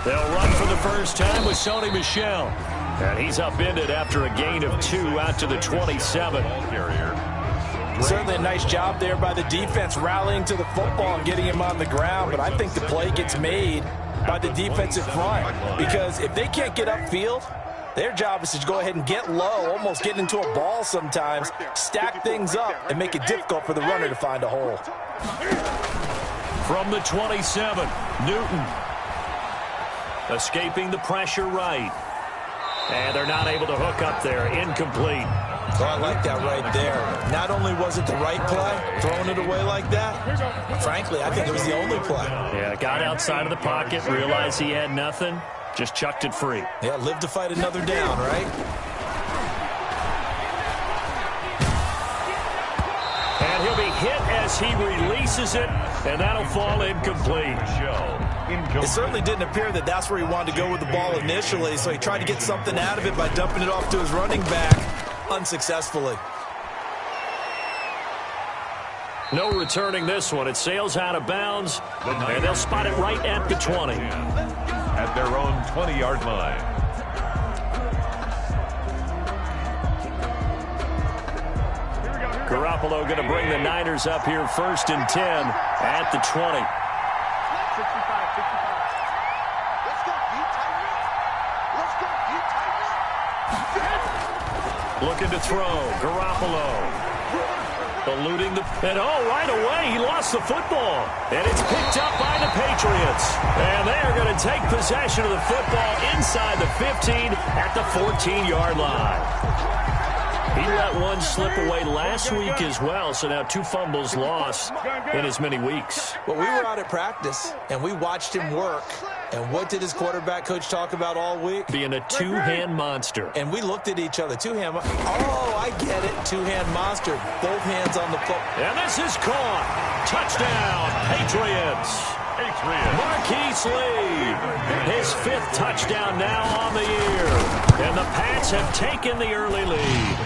They'll run for the first time with Sony Michel. And he's upended after a gain of 2 out to the 27. Certainly a nice job there by the defense rallying to the football and getting him on the ground. But I think the play gets made by the defensive front. Because if they can't get upfield, their job is to go ahead and get low, almost get into a ball sometimes, stack things up, and make it difficult for the runner to find a hole. From the 27, Newton. Escaping the pressure right. And they're not able to hook up there. Incomplete. Oh, I like that right there. Not only was it the right play, throwing it away like that, frankly, I think it was the only play. Yeah, got outside of the pocket, realized he had nothing, just chucked it free. Yeah, live to fight another down, right? And he'll be hit as he releases it, and that'll fall incomplete. It certainly didn't appear that that's where he wanted to go with the ball initially, so he tried to get something out of it by dumping it off to his running back unsuccessfully. No returning this one. It sails out of bounds, and they'll spot it right at the 20. At their own 20-yard line. Garoppolo going to bring the Niners up here 1st and 10 at the 20. Looking to throw. Garoppolo. Eluding the... And right away, he lost the football. And it's picked up by the Patriots. And they're going to take possession of the football inside the 15 at the 14-yard line. He let one slip away last week as well, so now 2 fumbles lost in as many weeks. Well, we were out at practice, and we watched him work. And what did his quarterback coach talk about all week? Being a two-hand monster. And we looked at each other. Two-hand. Oh, I get it. Two-hand monster. Both hands on the foot. And this is caught. Touchdown, Patriots. Marquise Lee, his 5th touchdown now on the year. And the Pats have taken the early lead.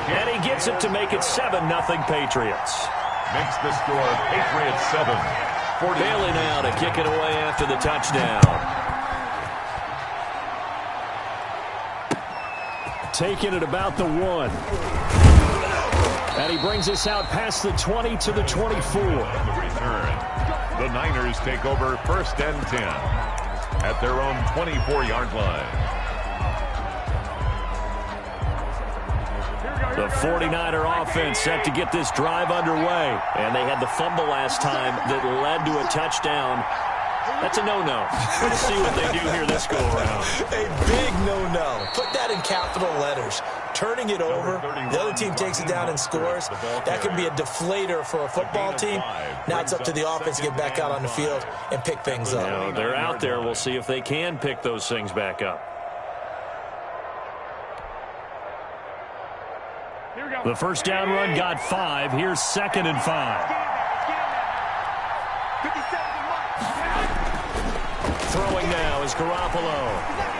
And he gets it to make it 7-0 Patriots. Makes the score Patriots 7. Bailey now to kick it away after the touchdown. Taking it about the 1. And he brings us out past the 20 to the 24. The return. The Niners take over 1st and 10 at their own 24-yard line. The 49er offense set to get this drive underway. And they had the fumble last time that led to a touchdown. That's a no-no. Let's see what they do here this go-around. A big no-no. Put that in capital letters. Turning it over, the other team takes it down and scores. That can be a deflator for a football team. Now it's up to the offense to get back out on the field and pick things up. You know, they're out there. We'll see if they can pick those things back up. The first down run got 5. Here's 2nd and 5. Throwing now is Garoppolo.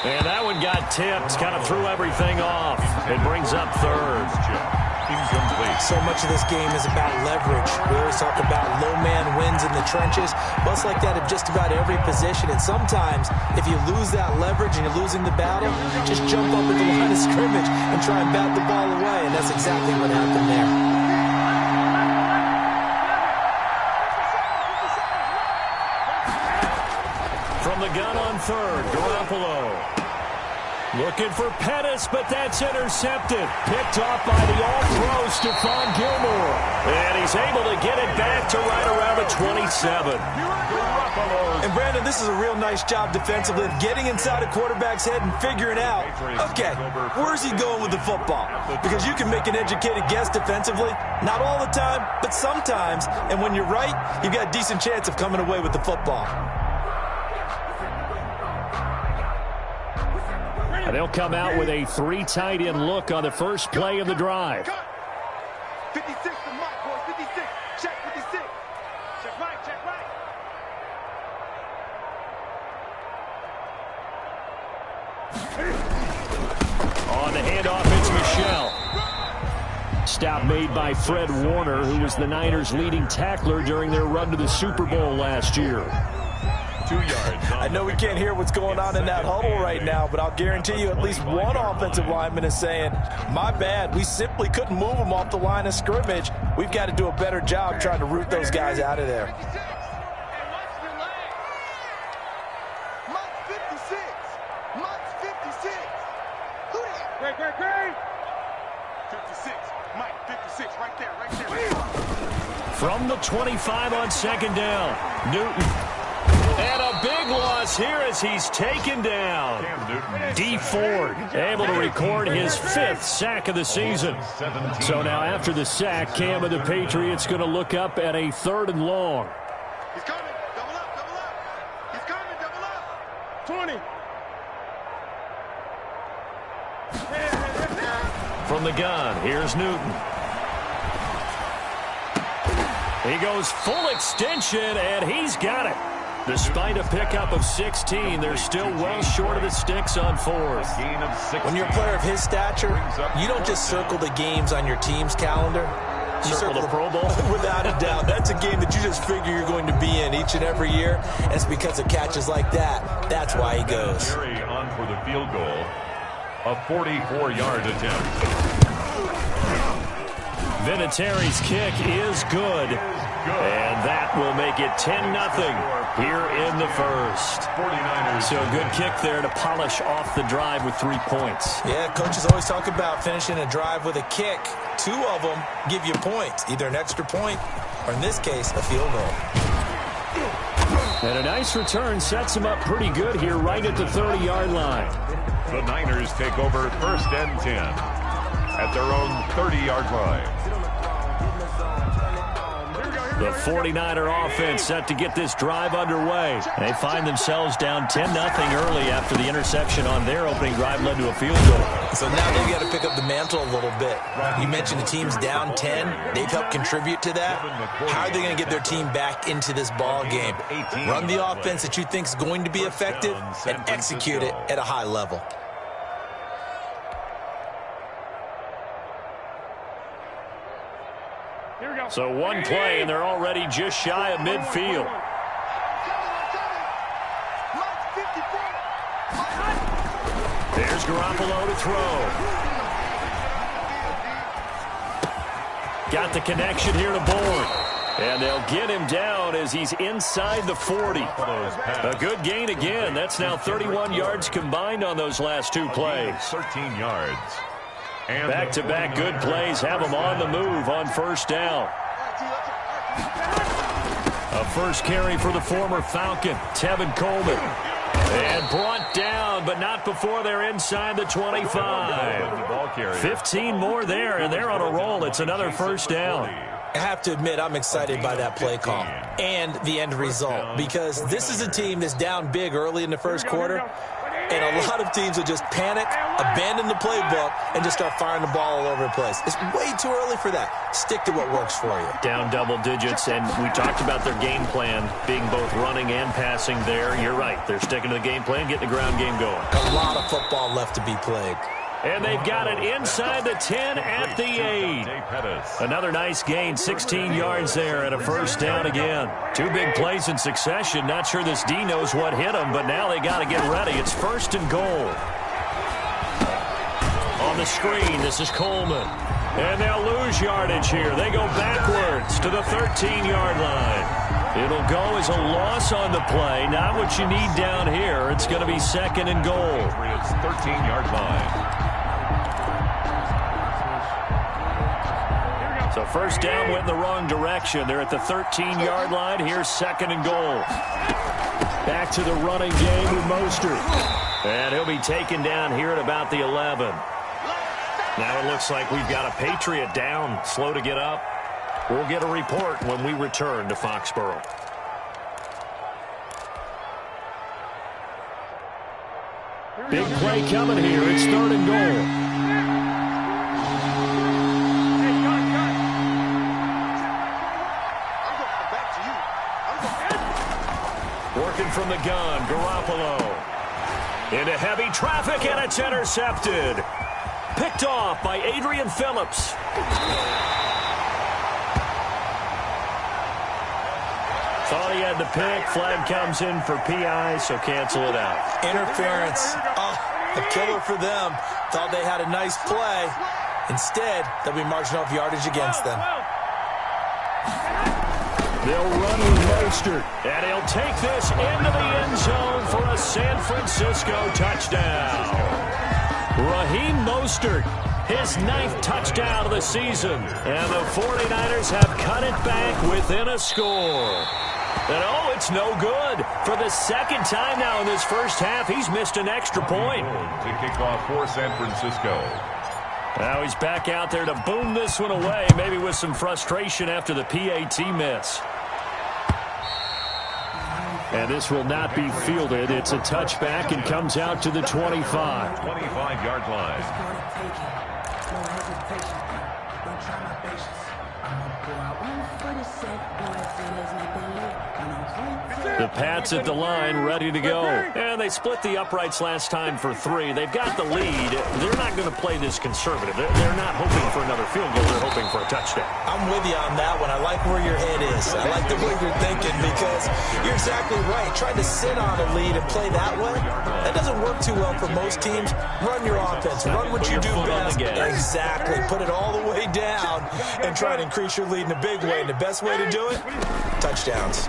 And that one got tipped, kind of threw everything off. It brings up 3rd. Incomplete. So much of this game is about leverage. We always talk about low man wins in the trenches. Well, it's like that of just about every position. And sometimes, if you lose that leverage and you're losing the battle, just jump up at the line of scrimmage and try and bat the ball away. And that's exactly what happened there. From the gun on 3rd, Garoppolo. Looking for Pettis, but that's intercepted. Picked off by the all-pro Stephon Gilmore. And he's able to get it back to right around the 27. And, Brandon, this is a real nice job defensively of getting inside a quarterback's head and figuring out, okay, where's he going with the football? Because you can make an educated guess defensively. Not all the time, but sometimes. And when you're right, you've got a decent chance of coming away with the football. And they'll come out with a 3 tight end look on the first play of the drive. 56 to Mike, boys. 56. Check 56. Check right, check right. On the handoff, it's Michel. Stop made by Fred Warner, who was the Niners' leading tackler during their run to the Super Bowl last year. 2 yards. I know we can't hear what's going on in that huddle right now, but I'll guarantee you at least one offensive lineman is saying, my bad, we simply couldn't move them off the line of scrimmage. We've got to do a better job trying to root those guys out of there. Great. 56. Mike, 56. Right there. From the 25 on second down, Newton. And a big loss here as he's taken down. D. Ford able to record his 5th sack of the season. So now after the sack, Cam of the Patriots going to look up at a 3rd and long. He's coming. Double up. He's coming. Double up. 20. From the gun, here's Newton. He goes full extension, and he's got it. Despite a pickup of 16, they're still well short of the sticks on 4th. When you're a player of his stature, you don't just circle the games on your team's calendar. You circle the Pro Bowl? Without a doubt. That's a game that you just figure you're going to be in each and every year. And it's because of catches like that. That's why he goes. Carry on for the field goal. A 44-yard attempt. Vinatieri's kick is good. And that will make it 10-0 here in the first. 49ers. So a good kick there to polish off the drive with 3 points. Yeah, coaches always talk about finishing a drive with a kick. 2 of them give you points, either an extra point or, in this case, a field goal. And a nice return sets him up pretty good here right at the 30-yard line. The Niners take over 1st and 10 at their own 30-yard line. The 49er offense set to get this drive underway. They find themselves down 10-0 early after the interception on their opening drive led to a field goal. So now they've got to pick up the mantle a little bit. You mentioned the team's down 10. They've helped contribute to that. How are they going to get their team back into this ball game? Run the offense that you think is going to be effective and execute it at a high level. So one play, and they're already just shy of midfield. There's Garoppolo to throw. Got the connection here to Bourne. And they'll get him down as he's inside the 40. A good gain again. That's now 31 yards combined on those last 2 plays. 13 yards. Back-to-back good plays have him on the move on 1st down. A first carry for the former Falcon, Tevin Coleman. And brought down, but not before they're inside the 25. 15 more there, and they're on a roll. It's another 1st down. I have to admit, I'm excited by that play call and the end result, because this is a team that's down big early in the 1st quarter, and a lot of teams will just panic, abandon the playbook, and just start firing the ball all over the place. It's way too early for that. Stick to what works for you. Down double digits, and we talked about their game plan being both running and passing there. You're right. They're sticking to the game plan, getting the ground game going. A lot of football left to be played. And they've got it inside the 10 at the 8. Another nice gain, 16 yards there, and a 1st down again. 2 big plays in succession. Not sure this D knows what hit them, but now they got to get ready. It's 1st and goal. On the screen, this is Coleman. And they'll lose yardage here. They go backwards to the 13-yard line. It'll go as a loss on the play. Not what you need down here. It's going to be 2nd and goal. It's 13-yard line. So 1st down went in the wrong direction. They're at the 13-yard line. Here's 2nd and goal. Back to the running game with Mostert. And he'll be taken down here at about the 11. Now it looks like we've got a Patriot down, slow to get up. We'll get a report when we return to Foxborough. Big play coming here. It's 3rd and goal. Working from the gun, Garoppolo. Into heavy traffic, and it's intercepted. Picked off by Adrian Phillips. Thought he had the pick. Flag comes in for PI, so cancel it out. Interference. Oh, a killer for them. Thought they had a nice play. Instead, they'll be marching off yardage against them. They'll run with Mostert, and he'll take this into the end zone for a San Francisco touchdown. Raheem Mostert, his 9th touchdown of the season, and the 49ers have cut it back within a score. And oh, it's no good. For the second time now in this first half, he's missed an extra point. To kick off for San Francisco. Now he's back out there to boom this one away, maybe with some frustration after the PAT miss. And this will not be fielded. It's a touchback and comes out to the 25. 25-yard line. The Pats at the line, ready to go. And they split the uprights last time for 3. They've got the lead. They're not going to play this conservative. They're not hoping for another field goal. They're hoping for a touchdown. I'm with you on that one. I like where your head is. I like the way you're thinking because you're exactly right. Trying to sit on a lead and play that way, that doesn't work too well for most teams. Run your offense. Run what you do best. Exactly. Put it all the way down and try to increase your lead in a big way. And the best way to do it, touchdowns.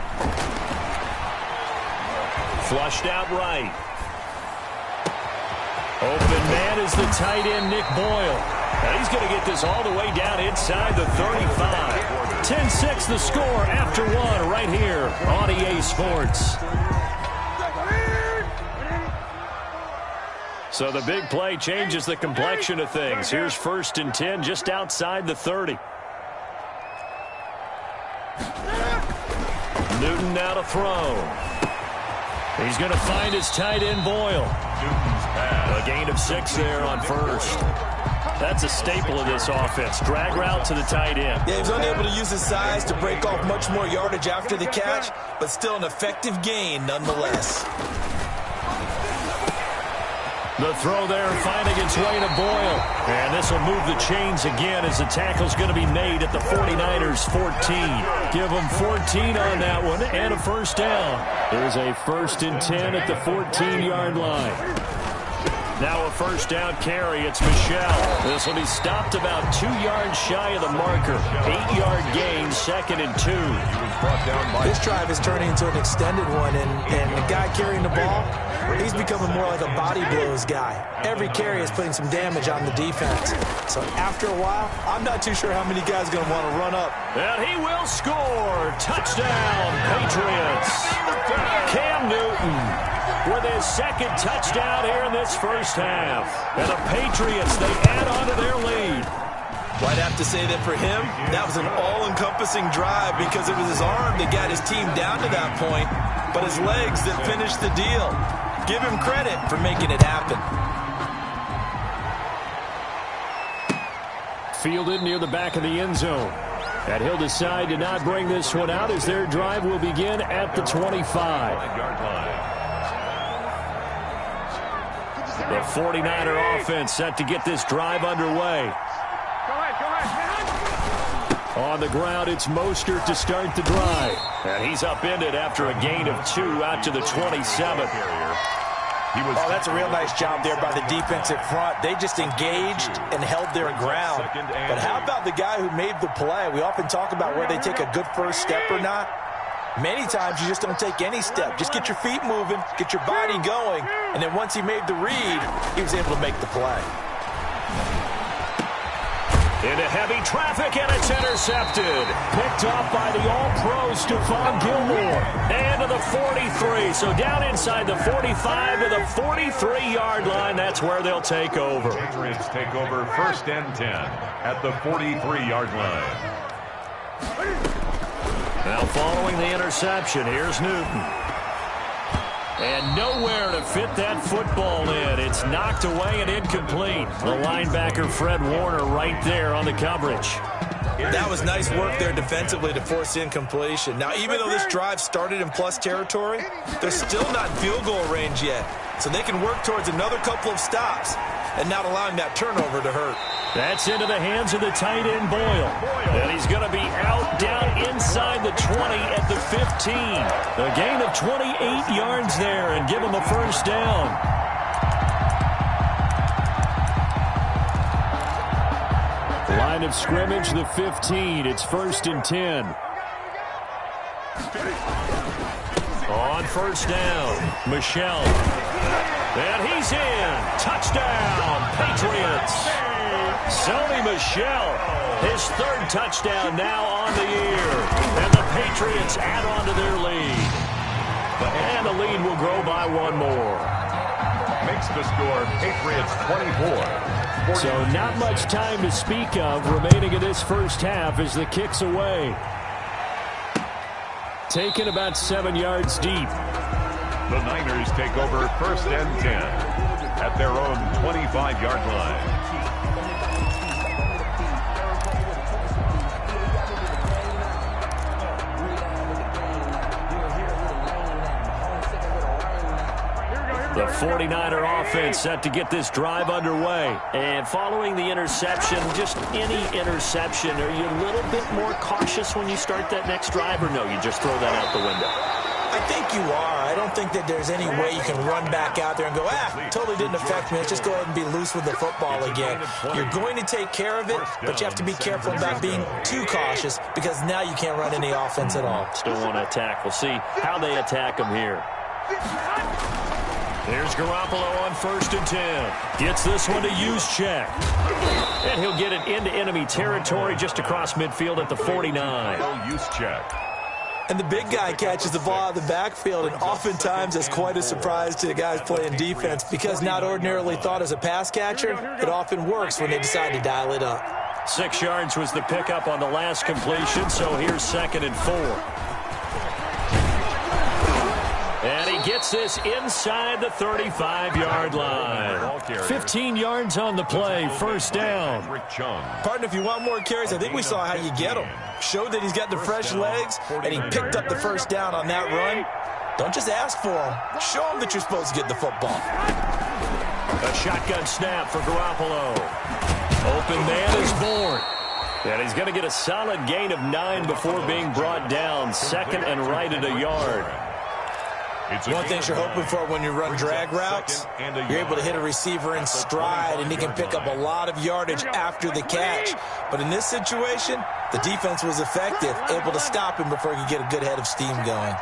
Flushed out right. Open man is the tight end, Nick Boyle. And he's going to get this all the way down inside the 35. 10-6 the score after 1 right here on EA Sports. So the big play changes the complexion of things. Here's 1st and 10 just outside the 30. Newton now to throw. He's going to find his tight end, Boyle. A gain of 6 there on 1st. That's a staple of this offense. Drag route to the tight end. Yeah, he was unable to use his size to break off much more yardage after the catch, but still an effective gain nonetheless. The throw there finding its way to Boyle. And this will move the chains again as the tackle's going to be made at the 49ers 14. Give them 14 on that one and a 1st down. There's a 1st and 10 at the 14-yard line. Now a 1st down carry. It's Michel. This will be stopped about 2 yards shy of the marker. 8-yard gain, 2nd and 2. This drive is turning into an extended one, and the guy carrying the ball, he's becoming more like a body blows guy. Every carry is putting some damage on the defense. So after a while, I'm not too sure how many guys are going to want to run up. And he will score. Touchdown, Patriots. Cam Newton with his 2nd touchdown here in this first half. And the Patriots, they add on to their lead. Well, I'd have to say that for him, that was an all-encompassing drive because it was his arm that got his team down to that point, but his legs that finished the deal. Give him credit for making it happen. Fielded near the back of the end zone. And he'll decide to not bring this one out as their drive will begin at the 25. The 49er offense set to get this drive underway. On the ground, it's Mostert to start the drive. And he's upended after a gain of 2 out to the 27. Oh, that's a real nice job there by the defensive front. They just engaged and held their ground. But how about the guy who made the play? We often talk about where they take a good first step or not. Many times you just don't take any step. Just get your feet moving, get your body going, and then once he made the read, he was able to make the play. Into heavy traffic, and it's intercepted. Picked up by the all-pro Stephon Gilmore. And to the 43. So down inside the 45 to the 43-yard line. That's where they'll take over. Patriots take over 1st and 10 at the 43-yard line. Now following the interception, here's Newton. And nowhere to fit that football in. It's knocked away and incomplete. The linebacker, Fred Warner, right there on the coverage. That was nice work there defensively to force incompletion. Now, even though this drive started in plus territory, they're still not in field goal range yet. So they can work towards another couple of stops and not allowing that turnover to hurt. That's into the hands of the tight end, Boyle. And he's going to be out down inside the 20 at the 15. A gain of 28 yards there and give him a first down. Line of scrimmage, the 15. It's 1st and 10. On first down, Michel. And he's in. Touchdown, Patriots. Sony Michel, his 3rd touchdown now on the year. And the Patriots add on to their lead. And the lead will grow by 1 more. Makes the score Patriots 24. So not much time to speak of remaining in this first half as the kick's away. Taken about 7 yards deep. The Niners take over 1st and 10 at their own 25-yard line. The 49er offense set to get this drive underway. And following the interception, just any interception, are you a little bit more cautious when you start that next drive, or no, you just throw that out the window? I think you are. I don't think that there's any way you can run back out there and go, totally didn't affect me. Let's just go ahead and be loose with the football again. You're going to take care of it, but you have to be careful about being too cautious because now you can't run any offense at all. Still want to attack. We'll see how they attack them here. There's Garoppolo on 1st and 10. Gets this one to Juszczyk. And he'll get it into enemy territory just across midfield at the 49. Juszczyk. And the big guy catches the ball out of the backfield, and oftentimes it's quite a surprise to the guys playing defense because not ordinarily thought as a pass catcher, it often works when they decide to dial it up. 6 yards was the pickup on the last completion, so here's 2nd and 4. And he gets this inside the 35-yard line. 15 yards on the play, first down. Partner, if you want more carries, I think we saw how you get him. Showed that he's got the fresh legs, and he picked up the first down on that run. Don't just ask for him. Show him that you're supposed to get the football. A shotgun snap for Garoppolo. Open man is born. And he's going to get a solid gain of 9 before being brought down. 2nd and right at a yard. One thing you're hoping for when you run drag routes, you're able to hit a receiver in stride, and he can pick up a lot of yardage after the catch. But in this situation, the defense was effective, able to stop him before he could get a good head of steam going.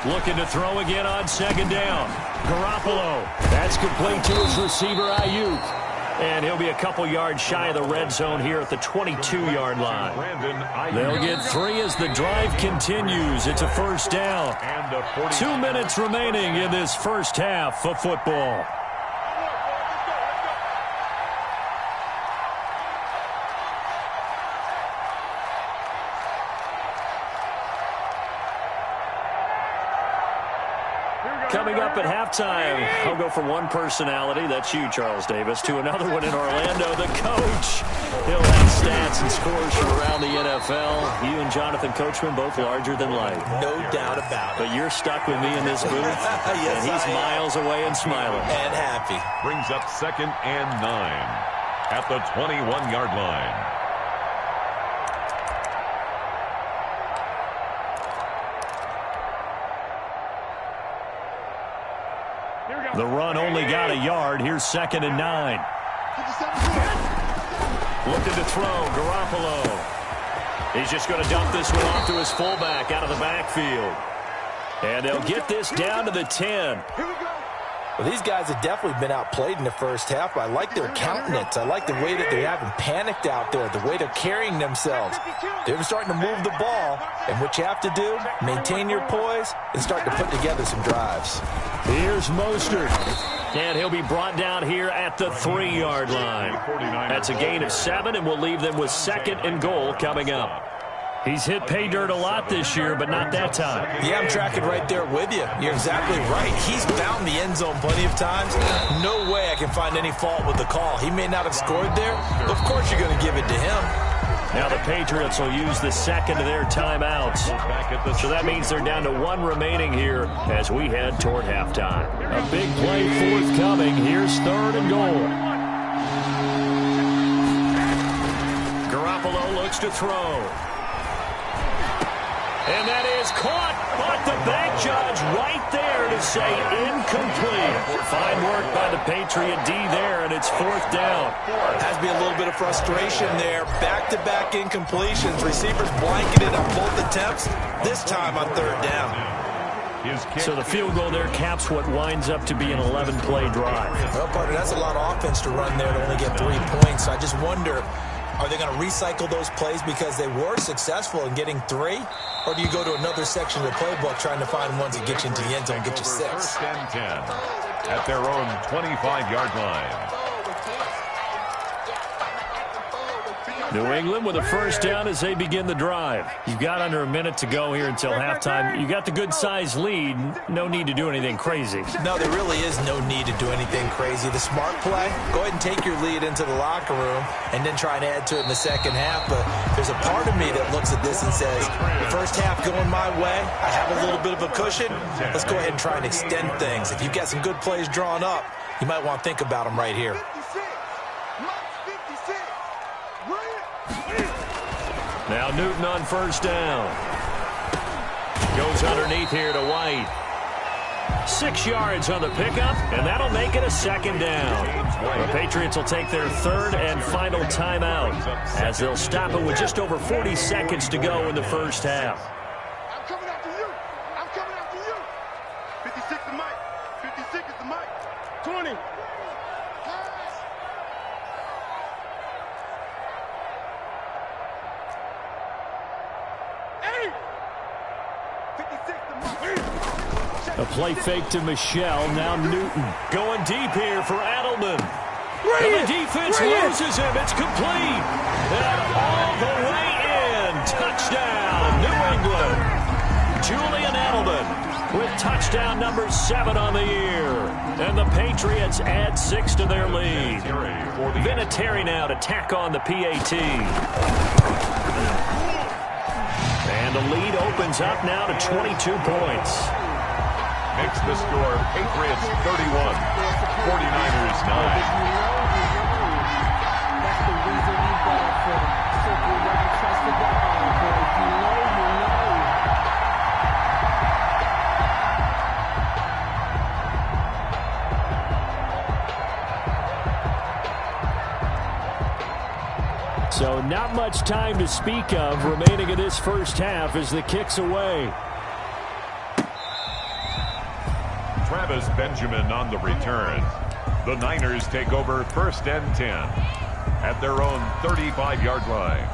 Looking to throw again on 2nd down. Garoppolo. That's complete to his receiver, Ayuk. And he'll be a couple yards shy of the red zone here at the 22-yard line. They'll get 3 as the drive continues. It's a first down. 2 minutes remaining in this first half of football. Coming up at halftime, I'll go from one personality, that's you, Charles Davis, to another one in Orlando, the coach. He'll have stats and scores from around the NFL. You and Jonathan Coachman, both larger than life. No doubt about it. But you're stuck with me in this booth, yes, and he's miles away and smiling. And happy. Brings up 2nd and 9 at the 21-yard line. The run only got a yard. Here's 2nd and 9. Looking to throw, Garoppolo. He's just going to dump this one off to his fullback out of the backfield. And they'll get this down to the 10. Well, these guys have definitely been outplayed in the first half, but I like their countenance. I like the way that they haven't panicked out there, the way they're carrying themselves. They're starting to move the ball, and what you have to do, maintain your poise and start to put together some drives. Here's Mostert. And he'll be brought down here at the 3-yard line. That's a gain of 7, and we'll leave them with 2nd and goal coming up. He's hit pay dirt a lot this year, but not that time. Yeah, I'm tracking right there with you. You're exactly right. He's found the end zone plenty of times. No way I can find any fault with the call. He may not have scored there, but of course you're going to give it to him. Now the Patriots will use the second of their timeouts. So that means they're down to 1 remaining here as we head toward halftime. A big play forthcoming. Here's 3rd and goal. Garoppolo looks to throw. And that is caught, but the bank judge right there to say incomplete. Fine work by the Patriot D there, and it's 4th down. Has to be a little bit of frustration there. Back-to-back incompletions. Receivers blanketed on both attempts, this time on 3rd down. So the field goal there caps what winds up to be an 11-play drive. Well, partner, that's a lot of offense to run there to only get 3 points. I just wonder, are they going to recycle those plays because they were successful in getting 3? Or do you go to another section of the playbook trying to find ones that get you into the end zone and get you 6? 1st and 10 at their own 25-yard line. New England with a 1st down as they begin the drive. You've got under a minute to go here until halftime. You got the good-sized lead. No need to do anything crazy. No, there really is no need to do anything crazy. The smart play, go ahead and take your lead into the locker room and then try and add to it in the second half. But there's a part of me that looks at this and says, the first half going my way, I have a little bit of a cushion. Let's go ahead and try and extend things. If you've got some good plays drawn up, you might want to think about them right here. Now Newton on 1st down. Goes underneath here to White. 6 yards on the pickup, and that'll make it a 2nd down. The Patriots will take their 3rd and final timeout as they'll stop it with just over 40 seconds to go in the first half. I'm coming after you. I'm coming after you. 56 is Mike. 56 is the Mike. 20. A play fake to Michelle. Now Newton going deep here for Adelman. And the defense loses him. It's complete. And all the way in. Touchdown, New England. Julian Adelman with touchdown number 7 on the year. And the Patriots add 6 to their lead. Vinatieri now to tack on the PAT. And the lead opens up now to 22 points. Makes the score Patriots 31, 49ers 9. So not much time to speak of remaining in this first half as the kick's away. Travis Benjamin on the return. The Niners take over 1st and 10 at their own 35-yard line.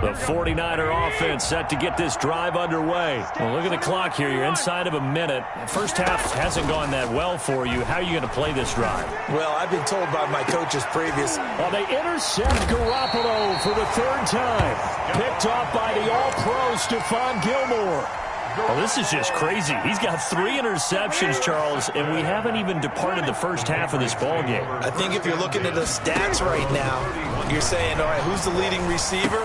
The 49er offense set to get this drive underway. Well, look at the clock here. You're inside of a minute. First half hasn't gone that well for you. How are you going to play this drive? Well, I've been told by my coaches previous. Well, they intercept Garoppolo for the 3rd time. Picked off by the All-Pro Stephon Gilmore. Well, this is just crazy. He's got 3 interceptions, Charles, and we haven't even departed the first half of this ballgame. I think if you're looking at the stats right now, you're saying, all right, who's the leading receiver?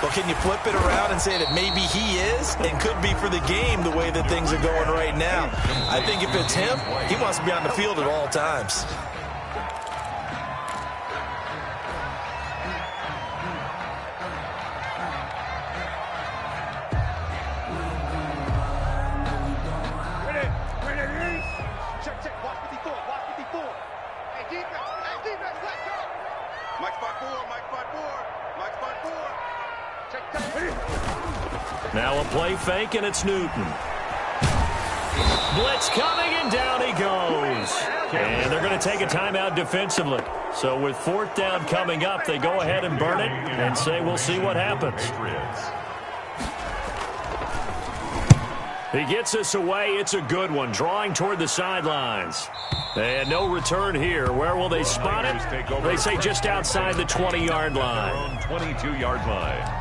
Well, can you flip it around and say that maybe he is and could be for the game the way that things are going right now? I think if it's him, he wants to be on the field at all times. Now a play fake, and it's Newton. Blitz coming, and down he goes. And they're going to take a timeout defensively. So with 4th down coming up, they go ahead and burn it and say we'll see what happens. He gets us away. It's a good one, drawing toward the sidelines. And no return here. Where will they spot it? They say just outside the 20-yard line. 22-yard line.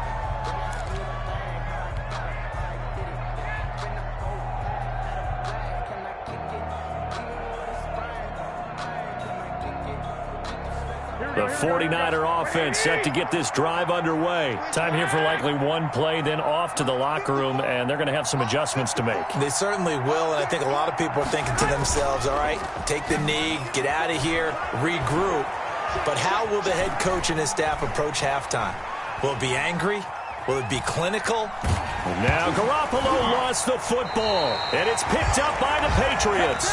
The 49er offense set to get this drive underway. Time here for likely one play, then off to the locker room, and they're going to have some adjustments to make. They certainly will, and I think a lot of people are thinking to themselves, all right, take the knee, get out of here, regroup. But how will the head coach and his staff approach halftime? Will it be angry? Will it be clinical? Now Garoppolo lost the football, and it's picked up by the Patriots.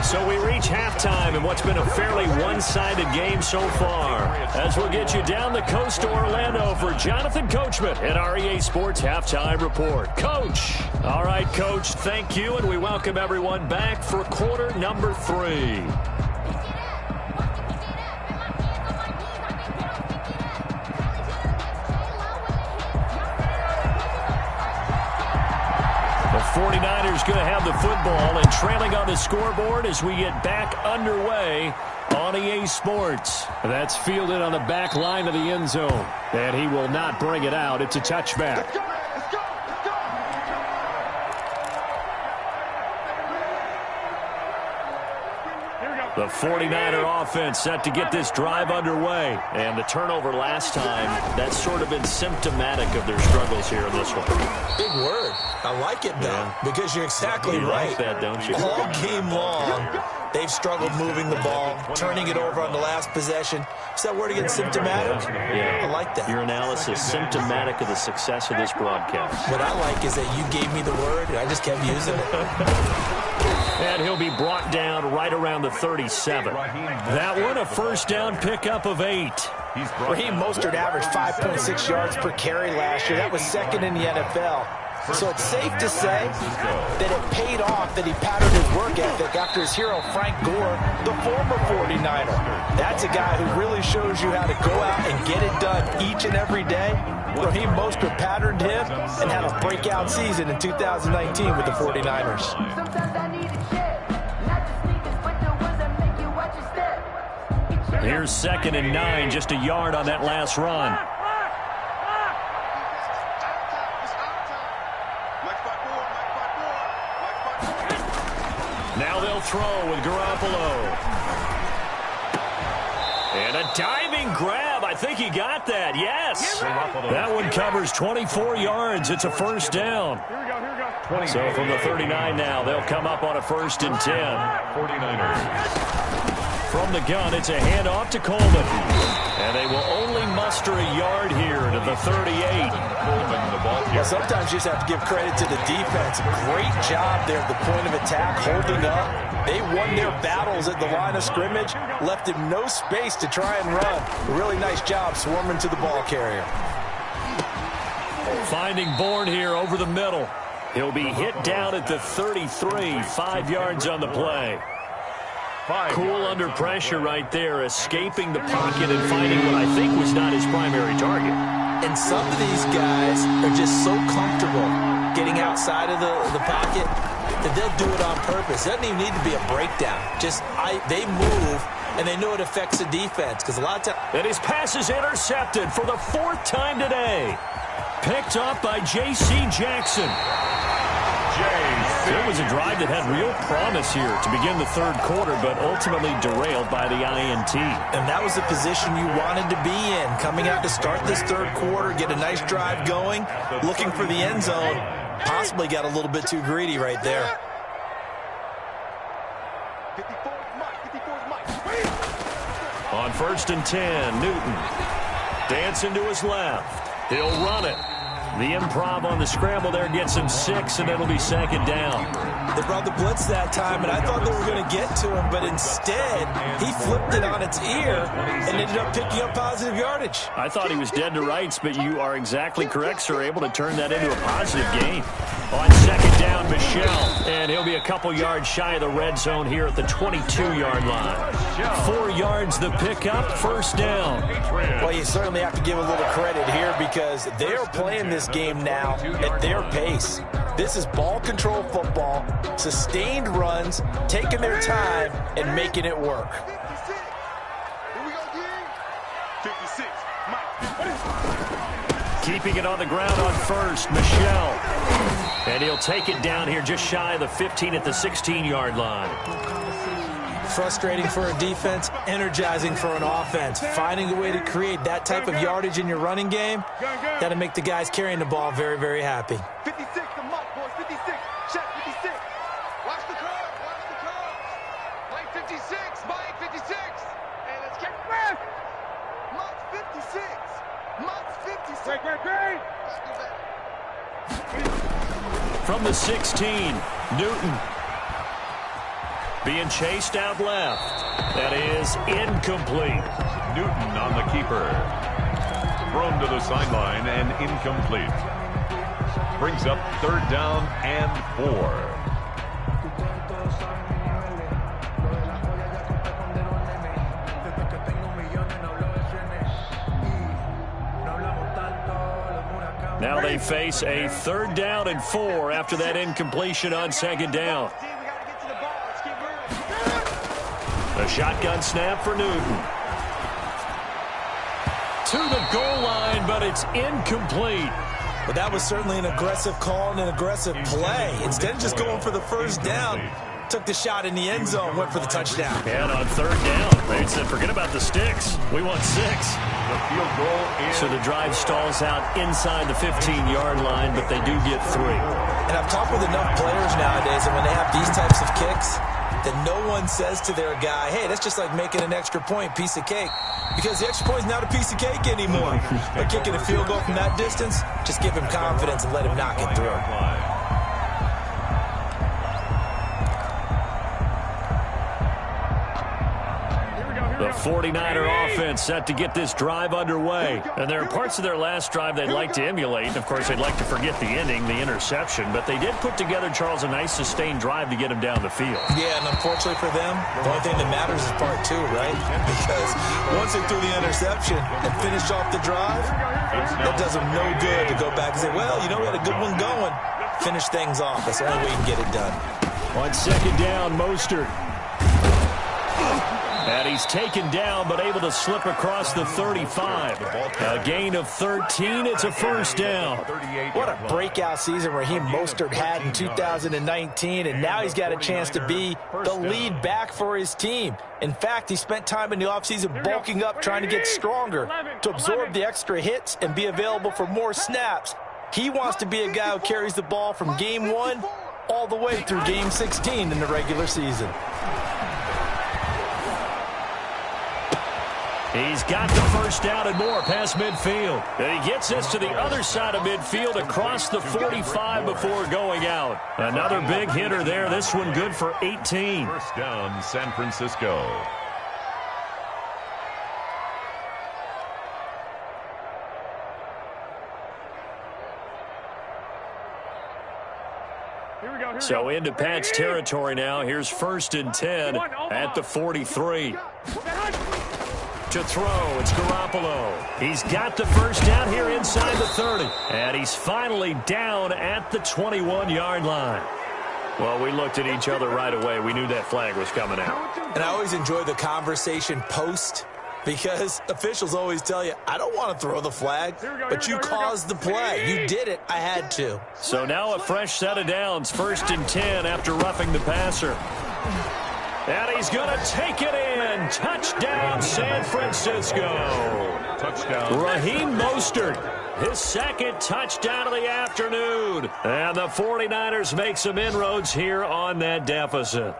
So we reach halftime in what's been a fairly one-sided game so far. As we'll get you down the coast to Orlando for Jonathan Coachman at our EA Sports Halftime Report. Coach. All right, Coach, thank you, and we welcome everyone back for quarter number 3. The 49ers going to have the football and trailing on the scoreboard as we get back underway on EA Sports. That's fielded on the back line of the end zone, and he will not bring it out. It's a touchback. Let's go, let's go, let's go. Here we go. The 49er offense set to get this drive underway. And the turnover last time, that's sort of been symptomatic of their struggles here in this one. Big word. I like it, though, because you're exactly right. Like that, don't you? All game long, they've struggled moving the ball, turning it over on the last possession. Is that word again, symptomatic? Yeah. I like that. Your analysis, symptomatic of the success of this broadcast. What I like is that you gave me the word, and I just kept using it. And he'll be brought down right around the 37. That one, a first down pickup of 8. Raheem Mostert averaged 5.6 yards per carry last year. That was second in the NFL. So it's safe to say that it paid off that he patterned his work ethic after his hero, Frank Gore, the former 49er. That's a guy who really shows you how to go out and get it done each and every day. Raheem Mostert patterned him and had a breakout season in 2019 with the 49ers. Here's 2nd and 9, just a yard on that last run. Now they'll throw with Garoppolo. And a diving grab. I think he got that. Yes. That one covers 24 yards. It's a first down. Here we go, here we go. So from the 39 now, they'll come up on a 1st and 10. 49ers. From the gun, it's a handoff to Coleman. And they will only muster a yard here to the 38. Well, sometimes you just have to give credit to the defense. Great job there at the point of attack, holding up. They won their battles at the line of scrimmage, left him no space to try and run. A really nice job swarming to the ball carrier. Finding Bourne here over the middle. He'll be hit down at the 33, 5 yards on the play. Cool under pressure right there, escaping the pocket and finding what I think was not his primary target. And some of these guys are just so comfortable getting outside of the pocket that they'll do it on purpose. It doesn't even need to be a breakdown. Just they move, and they know it affects the defense. Because a lot of times... And his pass is intercepted for the 4th time today. Picked up by J.C. Jackson. It was a drive that had real promise here to begin the 3rd quarter, but ultimately derailed by the INT. And that was the position you wanted to be in, coming out to start this 3rd quarter, get a nice drive going, looking for the end zone. Possibly got a little bit too greedy right there. 54 is Mike, 54 is Mike. On 1st and 10, Newton dancing to his left. He'll run it. The improv on the scramble there gets him 6, and it'll be 2nd down. They brought the blitz that time, and I thought they were going to get to him, but instead, he flipped it on its ear and ended up picking up positive yardage. I thought he was dead to rights, but you are exactly correct, sir. Able to turn that into a positive gain. On 2nd down, Michelle, and he'll be a couple yards shy of the red zone here at the 22-yard line. 4 yards the pickup, 1st down. Well, you certainly have to give a little credit here because they're playing this game now at their pace. This is ball control football, sustained runs, taking their time, and making it work. 56. Here we go, again. 56. Mike. Keeping it on the ground on 1st, Michelle. And he'll take it down here just shy of the 15 at the 16-yard line. frustrating for a defense, energizing for an offense. Finding a way to create that type of yardage in your running game, that'll make the guys carrying the ball very, very happy. 56, the Mike, boys, 56. Check 56. Watch the curve, watch the curve. Mike 56, Mike 56. Hey, let's get back. Mike 56. Mike 56. Great. Let's do that. From the 16, Newton. Being chased out left. That is incomplete. Newton on the keeper. Thrown to the sideline and incomplete. Brings up 3rd down and 4. Now they face a 3rd down and 4 after that incompletion on 2nd down. A shotgun snap for Newton. To the goal line, but it's incomplete. But that was certainly an aggressive call and an aggressive play. Instead of just going for the 1st down, took the shot in the end zone, went for the touchdown. And on 3rd down, they said, forget about the sticks. We want 6. The field goal is... So the drive stalls out inside the 15-yard line, but they do get 3. And I've talked with enough players nowadays, and when they have these types of kicks, that no one says to their guy, hey, that's just like making an extra point, piece of cake. Because the extra point is not a piece of cake anymore. But kicking a field goal from that distance, just give him confidence and let him knock it through. The 49er offense set to get this drive underway. And there are parts of their last drive they'd like to emulate. Of course, they'd like to forget the ending, the interception. But they did put together, Charles, a nice sustained drive to get him down the field. Yeah, and unfortunately for them, the only thing that matters is part 2, right? Because once they threw the interception and finished off the drive, that does them no good to go back and say, well, you know, we had a good one going. Finish things off. That's the only way you can get it done. On 2nd down, Mostert. And he's taken down, but able to slip across the 35. A gain of 13. It's a 1st down. What a breakout season Raheem Mostert had in 2019, and now he's got a chance to be the lead back for his team. In fact, he spent time in the offseason bulking up, trying to get stronger to absorb the extra hits and be available for more snaps. He wants to be a guy who carries the ball from game 1 all the way through game 16 in the regular season. He's got the 1st down and more past midfield. And he gets this to the other side of midfield across the 45 before going out. Another big hitter there. This one good for 18. 1st down, San Francisco. So into Pat's territory now. Here's 1st and 10 at the 43. To throw, it's Garoppolo. He's got the 1st down here inside the 30. And he's finally down at the 21-yard line. Well, we looked at each other right away. We knew that flag was coming out. And I always enjoy the conversation post, because officials always tell you, I don't want to throw the flag, but you caused the play. You did it. I had to. So now a fresh set of downs. 1st and 10 after roughing the passer. And he's going to take it in. Touchdown, San Francisco. Touchdown. Raheem Mostert, his 2nd touchdown of the afternoon. And the 49ers make some inroads here on that deficit.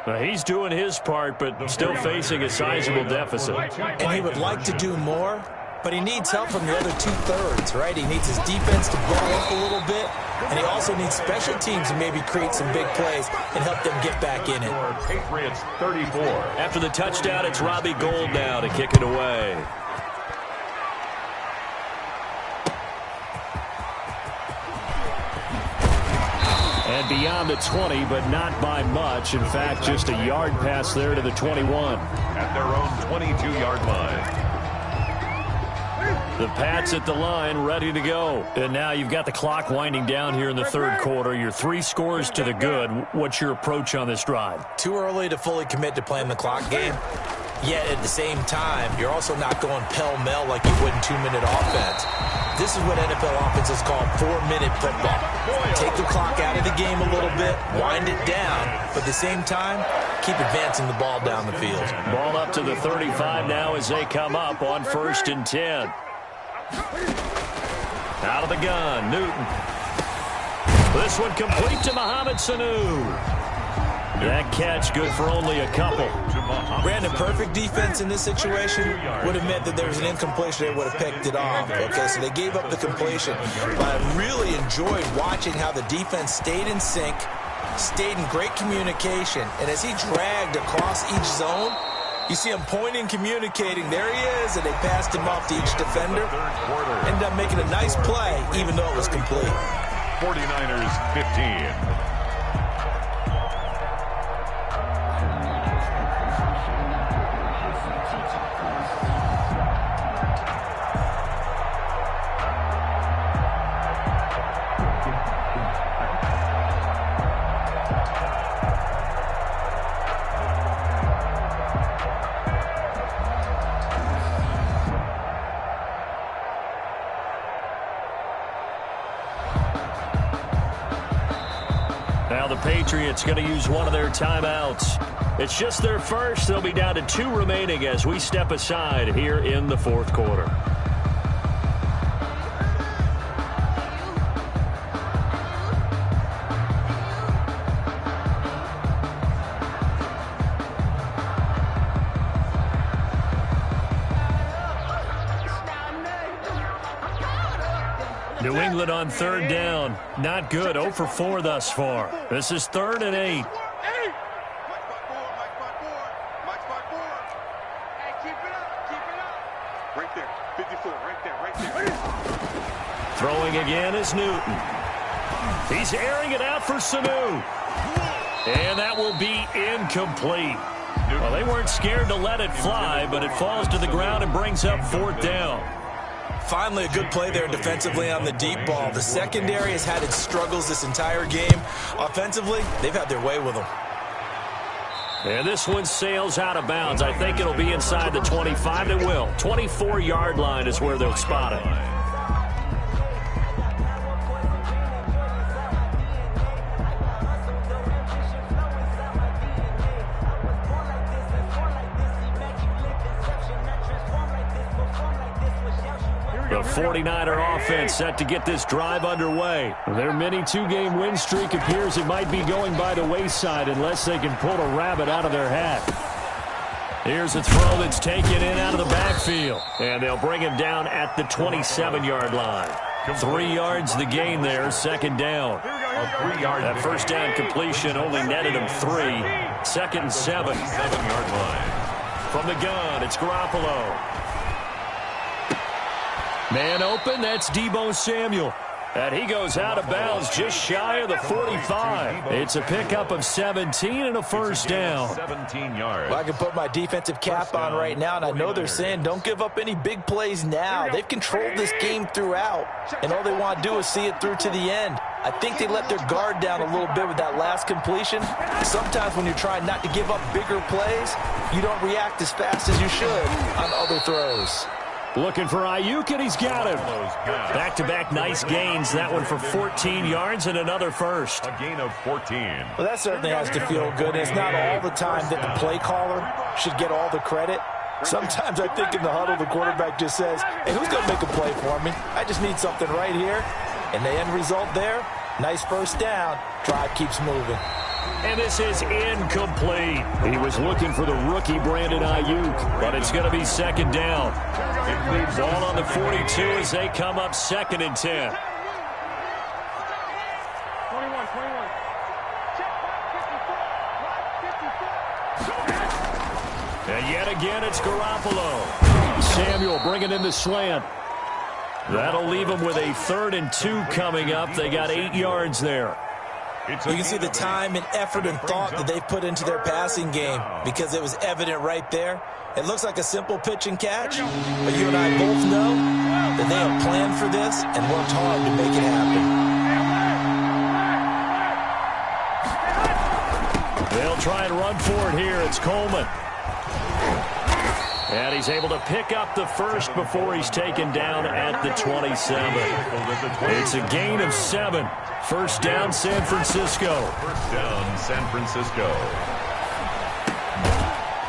Now, he's doing his part, but still facing a sizable deficit. And he would like to do more, but he needs help from the other 2/3, right? He needs his defense to blow up a little bit, and he also needs special teams to maybe create some big plays and help them get back in it. Patriots 34. After the touchdown, it's Robbie Gould now to kick it away. And beyond the 20, but not by much. In fact, just a yard pass there to the 21. At their own 22-yard line. The Pats at the line, ready to go. And now you've got the clock winding down here in the 3rd quarter. You're 3 scores to the good. What's your approach on this drive? Too early to fully commit to playing the clock game. Yet at the same time, you're also not going pell-mell like you would in 2-minute offense. This is what NFL offenses call 4-minute football. Take the clock out of the game a little bit, wind it down, but at the same time, keep advancing the ball down the field. Ball up to the 35 now as they come up on 1st and 10. Out of the gun, Newton. This one complete to Mohamed Sanu. That catch good for only a couple. Brandon, perfect defense in this situation would have meant that there was an incompletion. They would have picked it off. Okay, so they gave up the completion. But I really enjoyed watching how the defense stayed in sync, stayed in great communication. And as he dragged across each zone, you see him pointing, communicating. There he is, and they passed him off to each defender. Ended up making a nice play, even though it was complete. 49ers 15. Now the Patriots going to use one of their timeouts. It's just their first. They'll be down to 2 remaining as we step aside here in the 4th quarter. New England on 3rd down. Not good. 0 for 4 thus far. This is 3rd and 8. Right there. 54. Right there. Throwing again is Newton. He's airing it out for Sanu. And that will be incomplete. Well, they weren't scared to let it fly, but it falls to the ground and brings up 4th down. Finally, a good play there defensively on the deep ball. The secondary has had its struggles this entire game. Offensively, they've had their way with them. And this one sails out of bounds. I think it'll be inside the 25. It will. 24-yard line is where they'll spot it. The 49er offense set to get this drive underway. Their mini 2-game win streak appears it might be going by the wayside unless they can pull a rabbit out of their hat. Here's a throw that's taken in out of the backfield. And they'll bring him down at the 27-yard line. 3 yards the gain there, 2nd down. That 1st down completion only netted him 3. 2nd and 7. 7-yard line. From the gun, it's Garoppolo. Man open, that's Deebo Samuel. And he goes out of bounds just shy of the 45. It's a pickup of 17 and a 1st down. 17 yards. Well, I can put my defensive cap on right now, and I know they're saying don't give up any big plays now. They've controlled this game throughout, and all they want to do is see it through to the end. I think they let their guard down a little bit with that last completion. Sometimes when you're trying not to give up bigger plays, you don't react as fast as you should on other throws. Looking for Ayuk, and he's got him. Back-to-back nice gains. That one for 14 yards and another first. A gain of 14. Well, that certainly has to feel good. It's not all the time that the play caller should get all the credit. Sometimes I think in the huddle, the quarterback just says, hey, who's going to make a play for me? I just need something right here. And the end result there, nice 1st down. Drive keeps moving. And this is incomplete. He was looking for the rookie Brandon Ayuk, but it's going to be 2nd down. Ball on the 42 as they come up 2nd and 10. 21. And yet again, it's Garoppolo. Samuel bringing in the slant. That'll leave them with a 3rd and 2 coming up. They got 8 yards there. You can see the time and effort and thought that they've put into their passing game because it was evident right there. It looks like a simple pitch and catch, but you and I both know that they have planned for this and worked hard to make it happen. They'll try and run for it here. It's Coleman. And he's able to pick up the first before he's taken down at the 27. It's a gain of 7. First down, San Francisco. First down, San Francisco.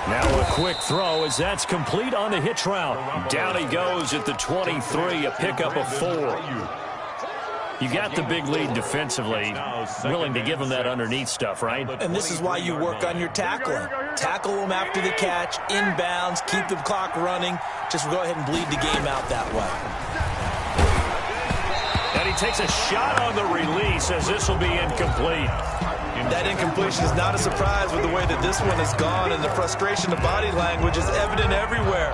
Now a quick throw as that's complete on the hitch route. Down he goes at the 23, a pickup of 4. You got the big lead defensively, willing to give him that underneath stuff, right? And this is why you work on your tackling. Tackle them after the catch, inbounds, keep the clock running. Just go ahead and bleed the game out that way. And he takes a shot on the release as this will be incomplete. That incompletion is not a surprise with the way that this one has gone, and the frustration of body language is evident everywhere.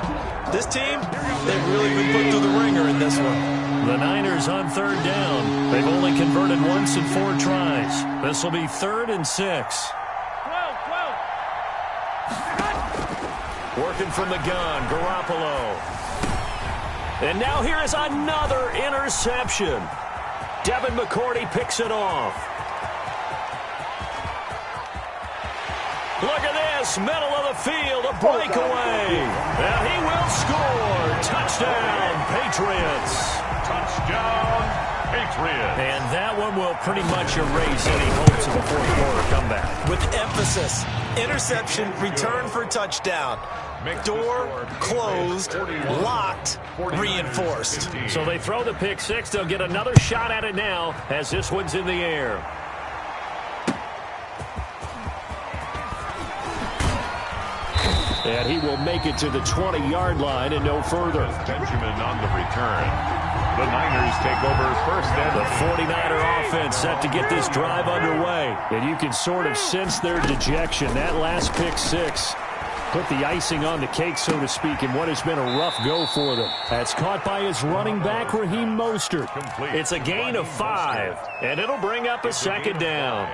This team, they've really been put through the ringer in this one. The Niners on third down. They've only converted once in 4 tries. This will be 3rd and 6. Working from the gun, Garoppolo. And now here is another interception. Devin McCourty picks it off. Look at this, middle of the field, a breakaway. Now he will score. Touchdown, Patriots. Touchdown, Patriots. And that one will pretty much erase any hopes of a fourth-quarter comeback. With emphasis, interception, return for touchdown. Door closed, locked, reinforced. So they throw the pick 6. They'll get another shot at it now as this one's in the air. And he will make it to the 20-yard line and no further. Benjamin on the return. The Niners take over first and the 49er offense set to get this drive underway. And you can sort of sense their dejection. That last pick 6 put the icing on the cake, so to speak, in what has been a rough go for them. That's caught by his running back, Raheem Mostert. It's a gain of 5, and it'll bring up a 2nd down.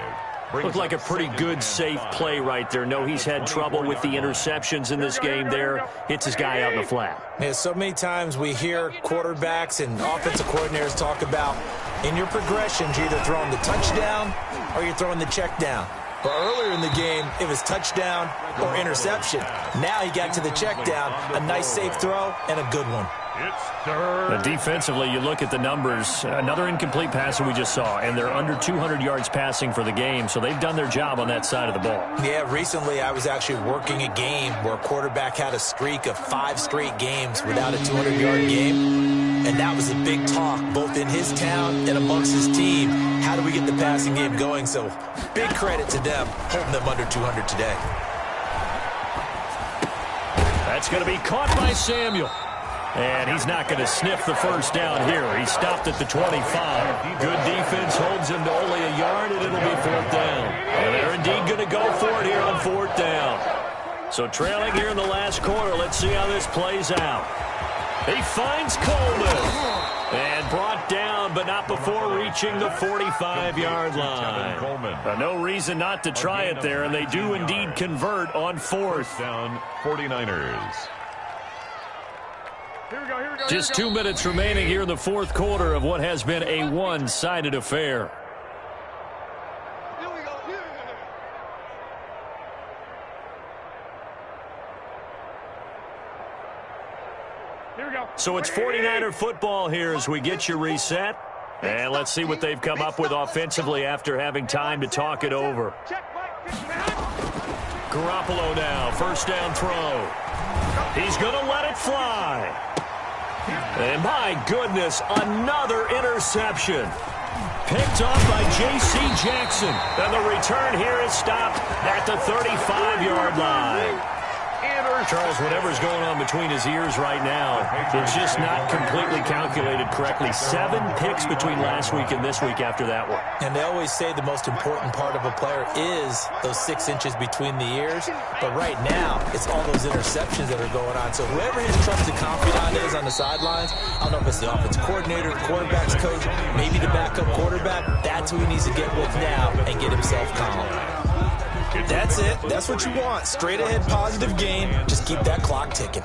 Looked like a pretty good, safe play right there. No, he's had trouble with the interceptions in this game there. Hits his guy out in the flat. Yeah, so many times we hear quarterbacks and offensive coordinators talk about in your progressions, you're either throwing the touchdown or you're throwing the check down. But earlier in the game, it was touchdown or interception. Now he got to the check down, a nice safe throw, and a good one. it's third. Defensively, you look at the numbers. Another incomplete passer we just saw, and they're under 200 yards passing for the game, so they've done their job on that side of the ball. Yeah, recently I was actually working a game where a quarterback had a streak of 5 straight games without a 200-yard game, and that was a big talk both in his town and amongst his team. How do we get the passing game going? So big credit to them holding them under 200 today. That's going to be caught by Samuel. And he's not going to sniff the first down here. He stopped at the 25. Good defense holds him to only a yard, and it'll be 4th down. And they're indeed going to go for it here on 4th down. So trailing here in the last quarter, let's see how this plays out. He finds Coleman. And brought down, but not before reaching the 45-yard line. No reason not to try it there, and they do indeed convert on 4th. Down 49ers. Just 2 minutes remaining here in the 4th quarter of what has been a one-sided affair. So it's 49er football here as we get you reset. And let's see what they've come up with offensively after having time to talk it over. Garoppolo now, first down throw. He's going to let it fly. And my goodness, another interception. Picked off by J.C. Jackson. And the return here is stopped at the 35-yard line. Charles, whatever's going on between his ears right now, it's just not completely calculated correctly. 7 picks between last week and this week after that one. And they always say the most important part of a player is those 6 inches between the ears. But right now, it's all those interceptions that are going on. So whoever his trusted confidant is on the sidelines, I don't know if it's the offense coordinator, the quarterback's coach, maybe the backup quarterback, that's who he needs to get with now and get himself calm. That's it. That's what you want. Straight ahead positive game. Just keep that clock ticking.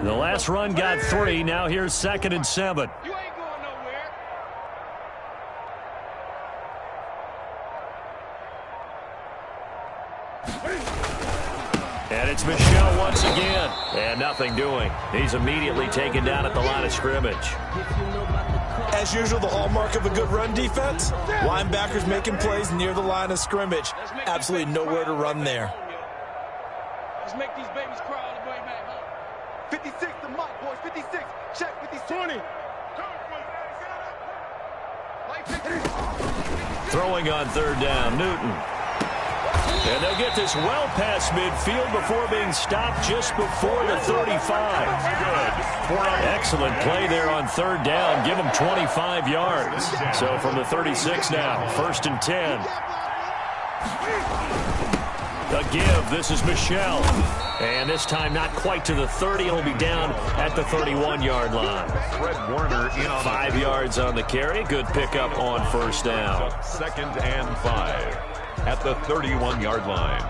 The last run got 3. Now here's 2nd and 7. You ain't going nowhere. And it's Michel once again. And nothing doing. He's immediately taken down at the line of scrimmage. As usual, the hallmark of a good run defense, linebackers making plays near the line of scrimmage. Absolutely nowhere to run there. Let's make these babies cry all the way back home. 56, the mic, boys. 56. Check 20. Throwing on third down, Newton. And they'll get this well past midfield before being stopped just before the 35. Excellent play there on third down. Give them 25 yards. So from the 36 now, 1st and 10. The give, this is Michel. And this time not quite to the 30. He'll be down at the 31-yard line. Fred Warner in on 5 yards on the carry. Good pickup on 1st down. 2nd and 5 at the 31-yard line.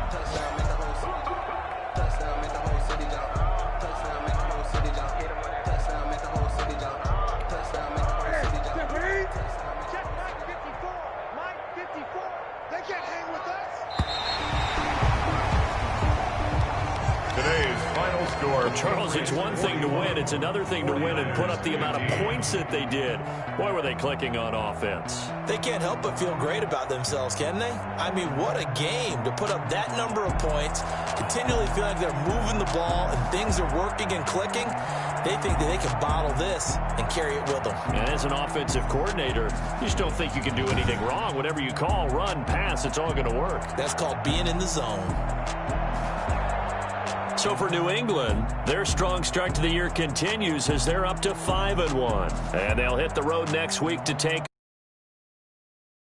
Charles, it's one thing to win. It's another thing to win and put up the amount of points that they did. Boy, were they clicking on offense. They can't help but feel great about themselves, can they? I mean, what a game to put up that number of points, continually feel like they're moving the ball and things are working and clicking. They think that they can bottle this and carry it with them. And as an offensive coordinator, you just don't think you can do anything wrong. Whatever you call, run, pass, it's all going to work. That's called being in the zone. So for New England, their strong start to the year continues as they're up to 5-1. And they'll hit the road next week to take